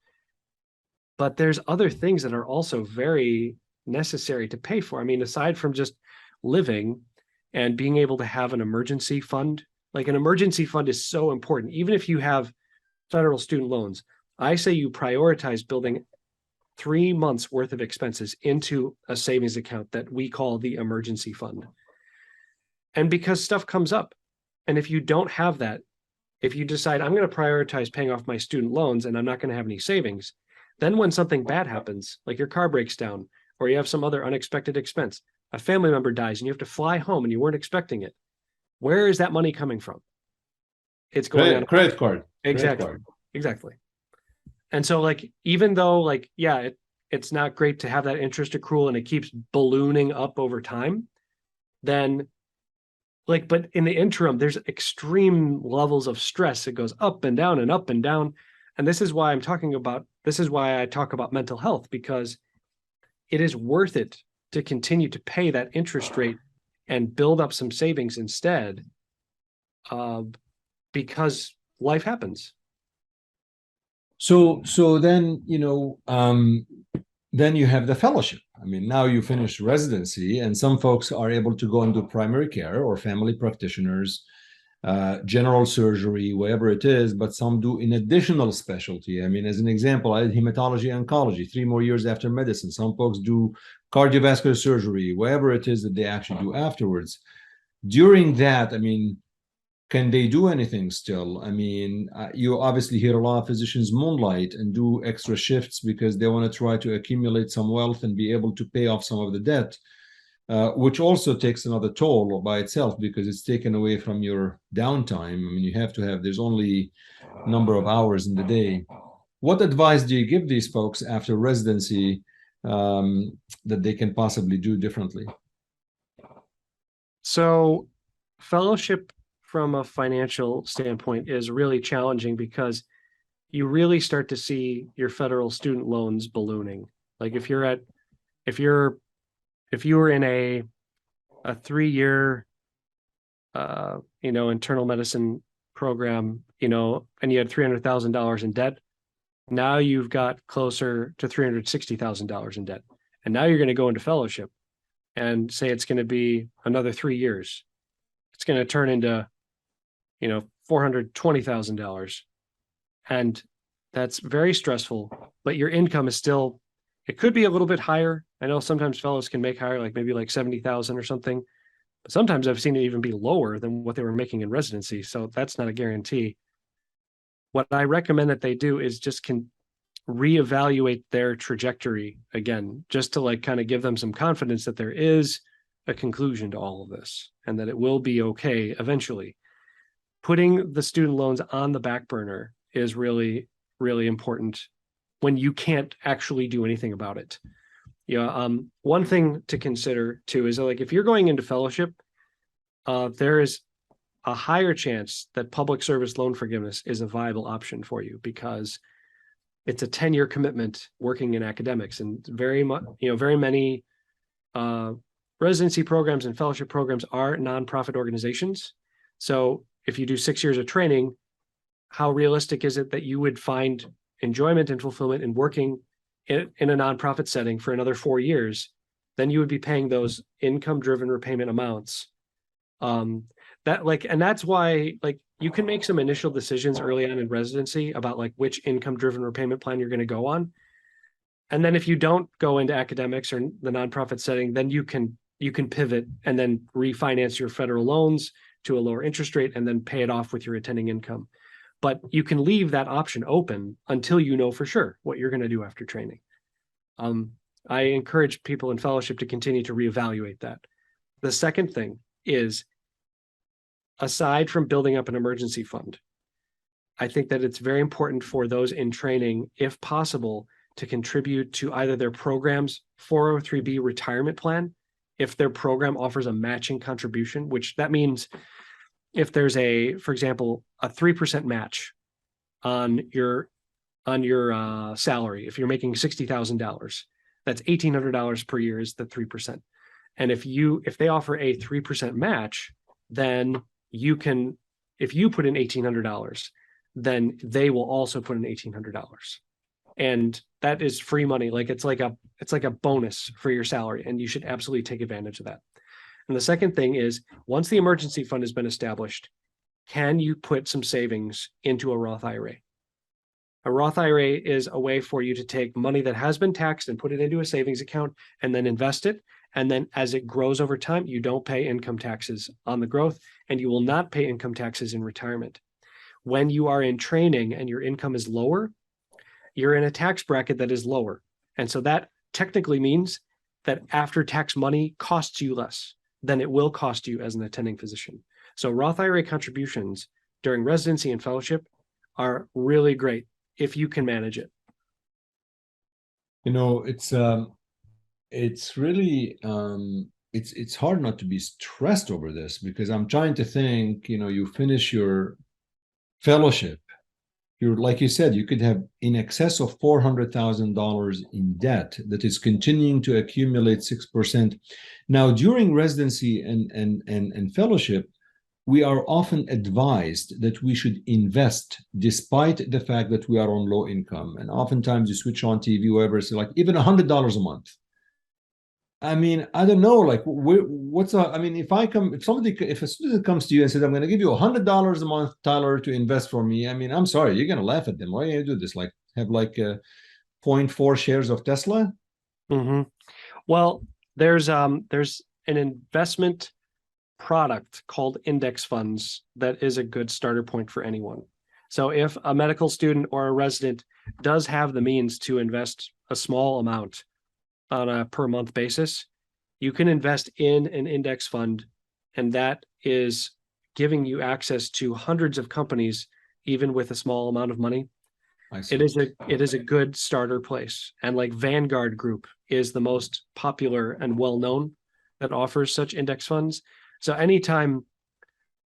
But there's other things that are also very necessary to pay for. I mean, aside from just living and being able to have an emergency fund, an emergency fund is so important. Even if you have federal student loans, I say you prioritize building 3 months worth of expenses into a savings account that we call the emergency fund. And because stuff comes up, and if you don't have that, if you decide I'm going to prioritize paying off my student loans and I'm not going to have any savings, then when something bad happens, like your car breaks down, or you have some other unexpected expense, a family member dies and you have to fly home and you weren't expecting it, where is that money coming from? It's going on
credit card.
Exactly. And so even though it's not great to have that interest accrual and it keeps ballooning up over time, then but in the interim, there's extreme levels of stress. It goes up and down and up and down. And this is why I talk about mental health, because it is worth it to continue to pay that interest rate and build up some savings instead, because life happens.
So then, then you have the fellowship. I mean, now you finish residency, and some folks are able to go and do primary care or family practitioners. general surgery, whatever it is, but some do in additional specialty. I mean, as an example, I did hematology oncology, 3 more years after medicine. Some folks do cardiovascular surgery, whatever it is that they actually do afterwards. During that, I mean, can they do anything still? I mean, you obviously hear a lot of physicians moonlight and do extra shifts because they want to try to accumulate some wealth and be able to pay off some of the debt. Which also takes another toll by itself because it's taken away from your downtime. I mean, you have to have, there's only a number of hours in the day. What advice do you give these folks after residency that they can possibly do differently?
So fellowship from a financial standpoint is really challenging because you really start to see your federal student loans ballooning. Like if you were in a 3-year internal medicine program, and you had $300,000 in debt, now you've got closer to $360,000 in debt. And now you're going to go into fellowship and say it's going to be another 3 years. It's going to turn into, $420,000. And that's very stressful, but your income is still, it could be a little bit higher. I know sometimes fellows can make higher, like maybe like 70,000 or something. But sometimes I've seen it even be lower than what they were making in residency. So that's not a guarantee. What I recommend that they do is just can reevaluate their trajectory again, just to like kind of give them some confidence that there is a conclusion to all of this and that it will be okay eventually. Putting the student loans on the back burner is really, really important when you can't actually do anything about it. One thing to consider too is like if you're going into fellowship, there is a higher chance that public service loan forgiveness is a viable option for you because it's a 10-year commitment working in academics, and very many residency programs and fellowship programs are nonprofit organizations. So if you do 6 years of training, how realistic is it that you would find enjoyment and fulfillment in working in a nonprofit setting for another 4 years? Then you would be paying those income-driven repayment amounts. That's why you can make some initial decisions early on in residency about like which income-driven repayment plan you're going to go on. And then if you don't go into academics or the nonprofit setting, then you can pivot and then refinance your federal loans to a lower interest rate and then pay it off with your attending income. But you can leave that option open until you know for sure what you're going to do after training. I encourage people in fellowship to continue to reevaluate that. The second thing is, aside from building up an emergency fund, I think that it's very important for those in training, if possible, to contribute to either their program's 403B retirement plan, if their program offers a matching contribution, which that means if there's for example, a 3% match on your salary, if you're making $60,000, that's $1,800 per year is the 3%. And if they offer a 3% match, then you can, if you put in $1,800, then they will also put in $1,800. And that is free money. Like it's like a bonus for your salary, and you should absolutely take advantage of that. And the second thing is, once the emergency fund has been established, can you put some savings into a Roth IRA? A Roth IRA is a way for you to take money that has been taxed and put it into a savings account and then invest it. And then as it grows over time, you don't pay income taxes on the growth, and you will not pay income taxes in retirement. When you are in training and your income is lower, you're in a tax bracket that is lower. And so that technically means that after tax money costs you less than it will cost you as an attending physician. So Roth IRA contributions during residency and fellowship are really great if you can manage it.
It's really it's hard not to be stressed over this, because I'm trying to think, you finish your fellowship, you're, like you said, you could have in excess of $400,000 in debt that is continuing to accumulate 6%. Now, during residency and fellowship, we are often advised that we should invest despite the fact that we are on low income. And oftentimes you switch on TV, whatever, it's like even $100 a month. I mean, I don't know. Like, I mean, if a student comes to you and says, "I'm going to give you $100 a month, Tyler, to invest for me," I mean, I'm sorry, you're going to laugh at them. Why do you do this? Like, have like point 0.4 shares of Tesla?
Hmm. Well, there's an investment product called index funds that is a good starter point for anyone. So if a medical student or a resident does have the means to invest a small amount on a per month basis, you can invest in an index fund, and that is giving you access to hundreds of companies, even with a small amount of money.
I see.
It is a good starter place. And like Vanguard Group is the most popular and well known that offers such index funds. So anytime,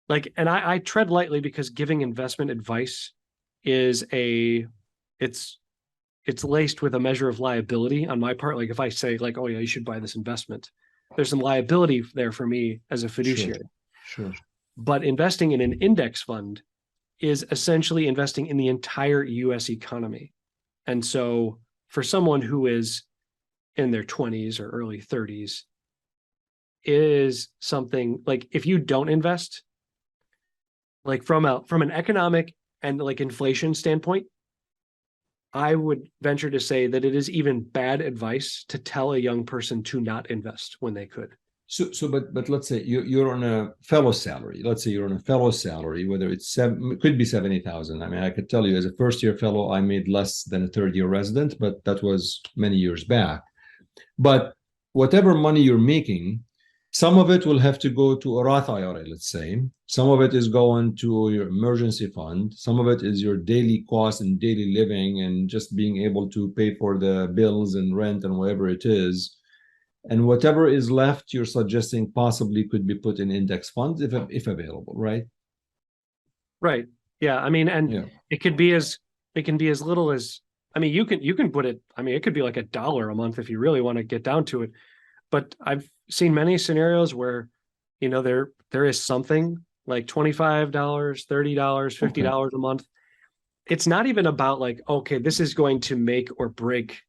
like, and I tread lightly because giving investment advice is it's it's laced with a measure of liability on my part. Like if I say like, oh yeah, you should buy this investment, there's some liability there for me as a
Sure,
fiduciary.
sure.
But investing in an index fund is essentially investing in the entire US economy. And so for someone who is in their 20s or early 30s, is something like if you don't invest, like from an economic and like inflation standpoint, I would venture to say that it is even bad advice to tell a young person to not invest when they could.
But let's say you're on a fellow salary. Let's say you're on a fellow salary, whether it's it could be 70,000. I mean, I could tell you as a first year fellow, I made less than a third year resident, but that was many years back. But whatever money you're making, some of it will have to go to a Roth IRA, let's say. Some of it is going to your emergency fund. Some of it is your daily cost and daily living and just being able to pay for the bills and rent and whatever it is. And whatever is left, you're suggesting possibly could be put in index funds if available, right?
Right. Yeah. I mean, and
Yeah.
it could be as it can be as little as, I mean, you can put it, I mean, it could be like $1 a month if you really want to get down to it. But I've seen many scenarios where, there is something like $25, $30,
Okay.
$50 a month. It's not even about like, okay, this is going to make or break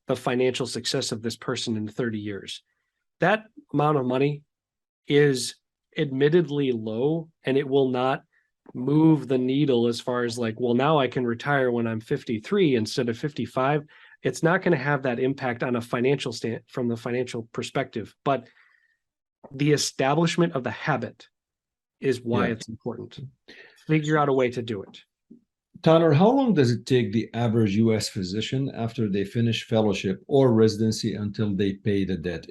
the financial success of this person in 30 years. That amount of money is admittedly low, and it will not move the needle as far as like, well, now I can retire when I'm 53 instead of 55. It's not going to have that impact on a financial from the financial perspective, but the establishment of the habit is why
Yeah.
it's important. Figure out a way to do it.
Tyler, how long does it take the average US physician after they finish fellowship or residency until they pay the debt?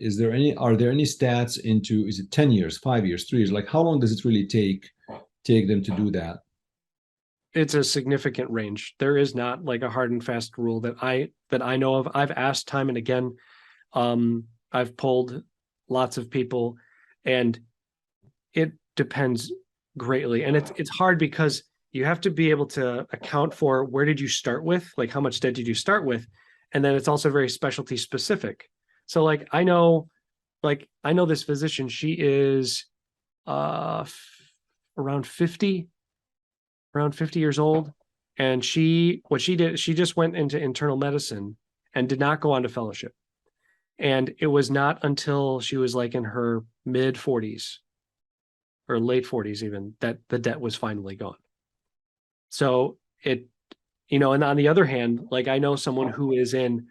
Are there any stats into, is it 10 years, 5 years, 3 years? Like how long does it really take them to do that?
It's a significant range. There is not like a hard and fast rule that I know of. I've asked time and again. I've polled lots of people, and it depends greatly. And it's hard because you have to be able to account for where did you start with, like how much debt did you start with, and then it's also very specialty specific. So I know this physician. She is around 50 around 50 years old. And what she did, she just went into internal medicine and did not go on to fellowship. And it was not until she was like in her mid 40s or late 40s, even, that the debt was finally gone. So and on the other hand, like I know someone who is in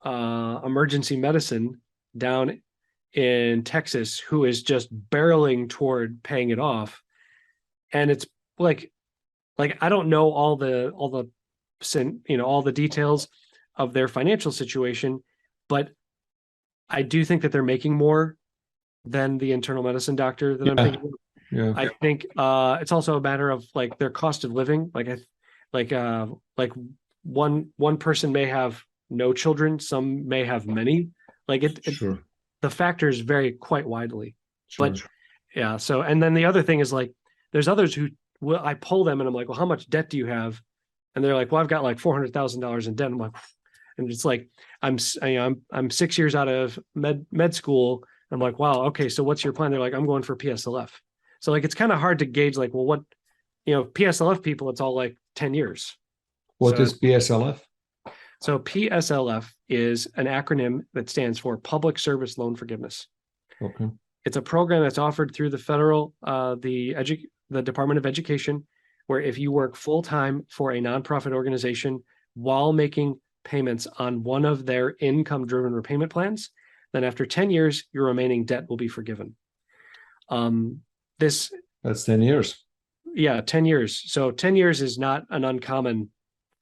emergency medicine down in Texas who is just barreling toward paying it off. And it's like I don't know all the details of their financial situation, but I do think that they're making more than the internal medicine doctor that I'm
Yeah.
thinking of.
Yeah.
I think it's also a matter of like their cost of living. Like one person may have no children, some may have many. Like
Sure.
the factors vary quite widely.
Sure.
But yeah, so and then the other thing is like there's others who I pull them and I'm like, well, how much debt do you have? And they're like, well, I've got like $400,000 in debt. I'm like, and it's like I'm 6 years out of med school. I'm like, wow, okay, so what's your plan? They're like, I'm going for PSLF. So like it's kind of hard to gauge like, well, what PSLF people, it's all like 10 years.
What
So
is PSLF?
So PSLF is an acronym that stands for Public Service Loan Forgiveness.
Okay.
It's a program that's offered through the federal, the Department of Education, where if you work full-time for a nonprofit organization while making payments on one of their income-driven repayment plans, then after 10 years, your remaining debt will be forgiven. That's
10 years.
Yeah, 10 years. So 10 years is not an uncommon.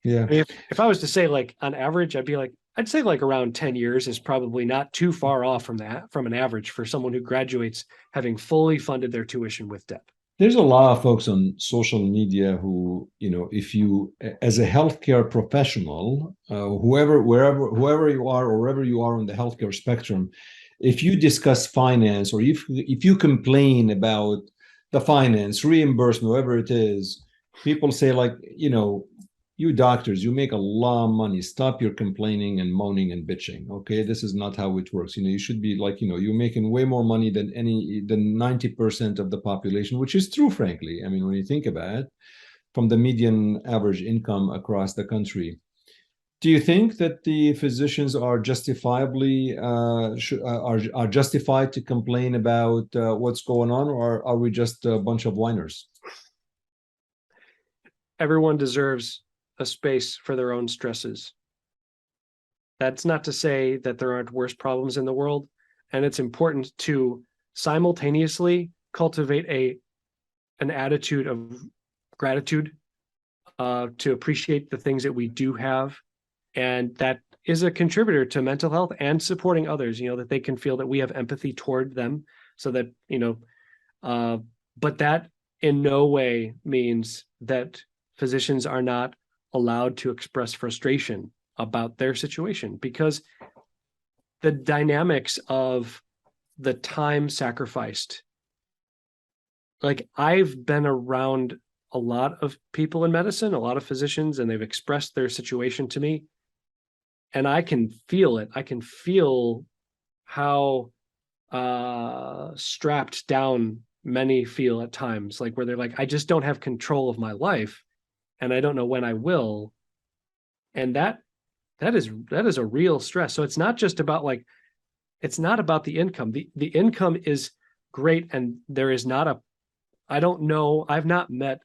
Yeah.
I mean, if I was to say like on average, I'd say like around 10 years is probably not too far off from an average for someone who graduates having fully funded their tuition with debt.
There's a lot of folks on social media who, if you, as a healthcare professional, whoever you are, or wherever you are on the healthcare spectrum, if you discuss finance, or if you complain about the finance, reimbursement, whatever it is, people say like, you doctors, you make a lot of money. Stop your complaining and moaning and bitching. Okay, this is not how it works. You should be like, you're making way more money than 90% of the population, which is true, frankly. I mean, when you think about it, from the median average income across the country. Do you think that the physicians are justifiably are justified to complain about what's going on, or are we just a bunch of whiners?
Everyone deserves a space for their own stresses. That's not to say that there aren't worse problems in the world, and it's important to simultaneously cultivate an attitude of gratitude, to appreciate the things that we do have, and that is a contributor to mental health and supporting others, that they can feel that we have empathy toward them, so that but that in no way means that physicians are not allowed to express frustration about their situation, because the dynamics of the time sacrificed, like I've been around a lot of people in medicine, a lot of physicians, and they've expressed their situation to me, and I can feel it. I can feel how strapped down many feel at times, like where they're like, I just don't have control of my life, and I don't know when I will. And that is a real stress. So it's not just about it's not about the income. The income is great. And there is not I've not met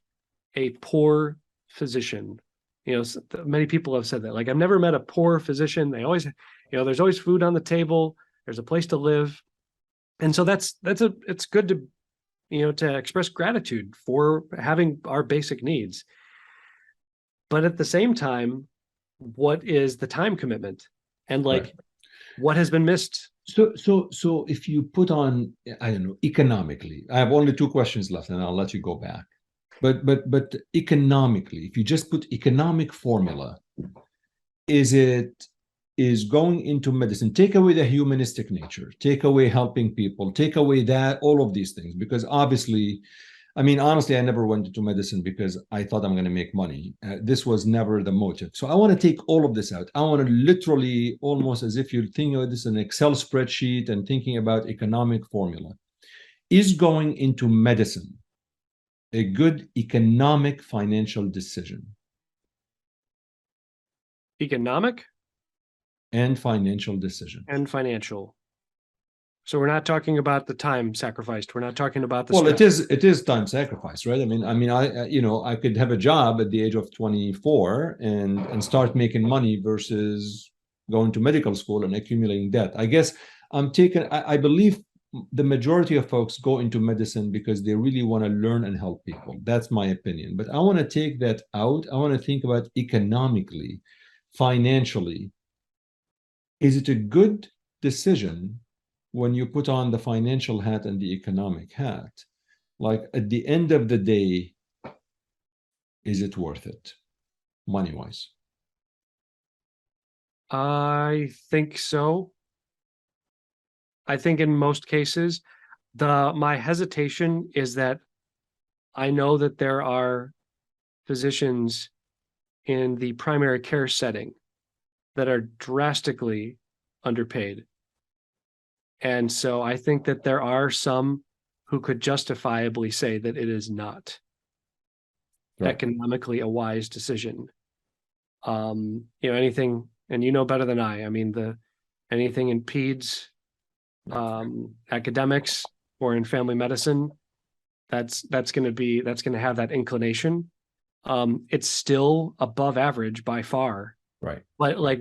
a poor physician. Many people have said that, like, I've never met a poor physician. They always, there's always food on the table. There's a place to live. And so it's good to express gratitude for having our basic needs. But at the same time, what is the time commitment, and
Right.
What has been missed?
So if you put on, I don't know, economically, I have only two questions left, and I'll let you go back. But economically, if you just put economic formula, is going into medicine, take away the humanistic nature, take away helping people, take away that, all of these things, because obviously, I mean, honestly, I never went into medicine because I thought I'm going to make money. This was never the motive. So I want to take all of this out. I want to literally, almost as if you're thinking of this in an Excel spreadsheet and thinking about economic formula. Is going into medicine a good economic financial decision?
Economic
and financial decision.
And financial. So we're not talking about the time sacrificed. We're not talking about the
stress. It is time sacrifice, right? I mean, I could have a job at the age of 24 and start making money versus going to medical school and accumulating debt. I guess I believe the majority of folks go into medicine because they really want to learn and help people. That's my opinion. But I want to take that out. I want to think about economically, financially. Is it a good decision when you put on the financial hat and the economic hat? Like, at the end of the day, is it worth it, money-wise?
I think so. I think in most cases, my hesitation is that I know that there are physicians in the primary care setting that are drastically underpaid. And so I think that there are some who could justifiably say that it is not economically a wise decision. Anything and you know better than I mean, anything in peds, academics, or in family medicine, that's going to have that inclination. It's still above average by far.
Right.
But like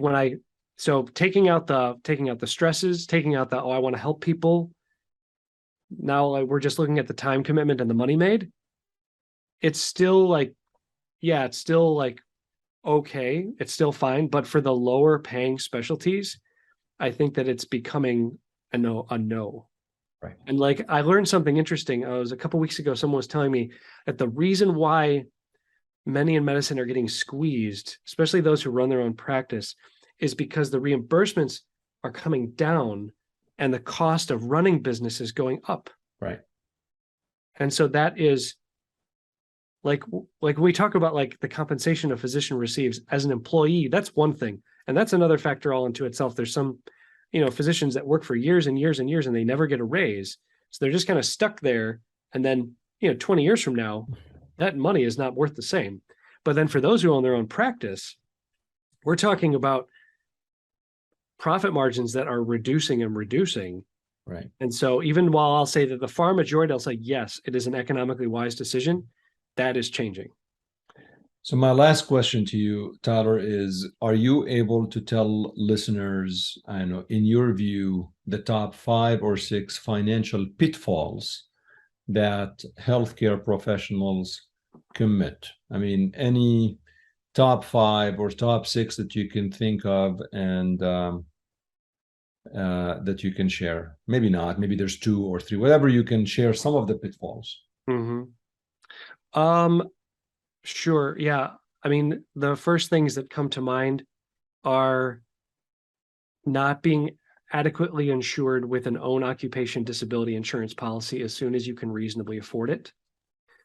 so taking out the stresses, taking out the, oh, I want to help people. Now, like, we're just looking at the time commitment and the money made. It's still like, yeah, it's still like, okay, it's still fine. But for the lower paying specialties, I think that it's becoming a no.
Right.
And like, I learned something interesting. It was a couple of weeks ago, someone was telling me that the reason why many in medicine are getting squeezed, especially those who run their own practice, is because the reimbursements are coming down and the cost of running business is going up.
Right.
And so that is like when we talk about like the compensation a physician receives as an employee, that's one thing. And that's another factor all into itself. There's some, physicians that work for years and years and years and they never get a raise. So they're just kind of stuck there. And then, 20 years from now, that money is not worth the same. But then for those who own their own practice, we're talking about profit margins that are reducing and reducing.
Right.
And so even while I'll say that the far majority, I'll say, yes, it is an economically wise decision, that is changing.
So my last question to you, Tyler, is, are you able to tell listeners, I know, in your view, the top 5 or 6 financial pitfalls that healthcare professionals commit? I mean, any top 5 or top 6 that you can think of, and that you can share. Maybe not, maybe there's 2 or 3, whatever, you can share some of the pitfalls.
Sure. Yeah. I mean, the first things that come to mind are not being adequately insured with an own occupation disability insurance policy as soon as you can reasonably afford it.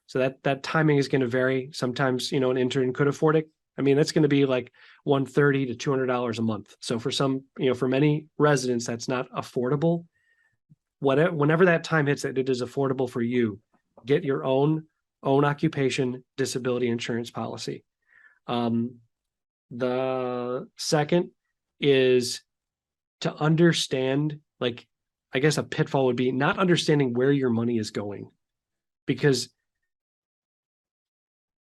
So that timing is going to vary. Sometimes, an intern could afford it. I mean, that's going to be like $130 to $200 a month. So for some, for many residents, that's not affordable. Whenever that time hits that it is affordable for you, get your own occupation disability insurance policy. The second is to understand, like, I guess a pitfall would be not understanding where your money is going, because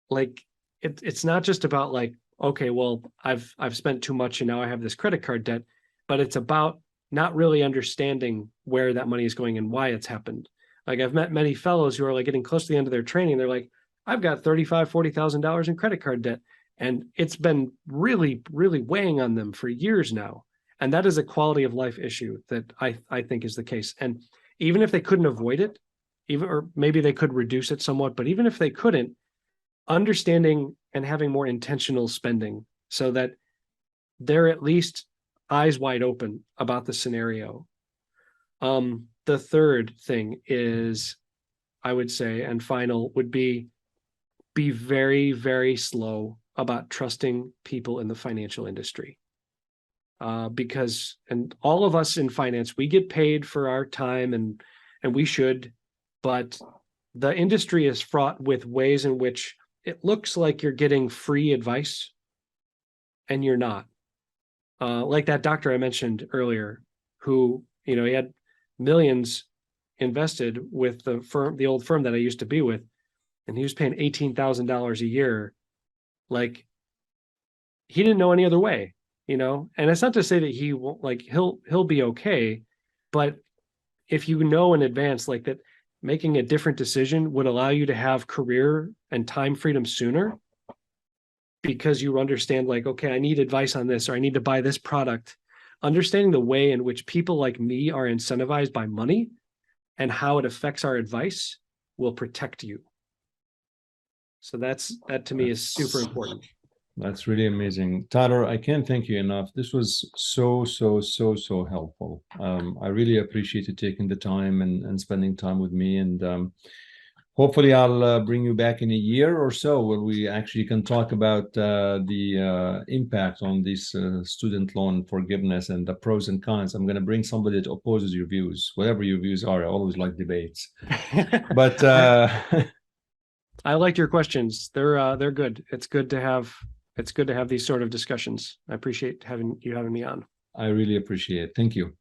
like it's not just about like, okay, well, I've spent too much and now I have this credit card debt, but it's about not really understanding where that money is going and why it's happened. Like, I've met many fellows who are like getting close to the end of their training. They're like, I've got $35,000-$40,000 in credit card debt. And it's been really, really weighing on them for years now. And that is a quality of life issue that I think is the case. And even if they couldn't avoid it, or maybe they could reduce it somewhat, but even if they couldn't, understanding and having more intentional spending so that they're at least eyes wide open about the scenario. The third thing is, I would say, and final, would be very, very slow about trusting people in the financial industry. Because, and all of us in finance, we get paid for our time and we should, but the industry is fraught with ways in which it looks like you're getting free advice and you're not. Like that doctor I mentioned earlier, who, he had millions invested with the old firm that I used to be with, and he was paying $18,000 a year. Like, he didn't know any other way, and it's not to say that he won't, like, he'll be okay, but if you know in advance, like, that making a different decision would allow you to have career and time freedom sooner, because you understand, like, okay, I need advice on this, or I need to buy this product. Understanding the way in which people like me are incentivized by money and how it affects our advice will protect you. So that to me is super important.
That's really amazing. Tyler, I can't thank you enough. This was so helpful. I really appreciate you taking the time and spending time with me. And hopefully I'll bring you back in a year or so where we actually can talk about the impact on this student loan forgiveness and the pros and cons. I'm going to bring somebody that opposes your views, whatever your views are. I always like debates. But
I liked your questions. They're good. It's good to have It's good to have these sort of discussions. I appreciate having me on.
I really appreciate it. Thank you.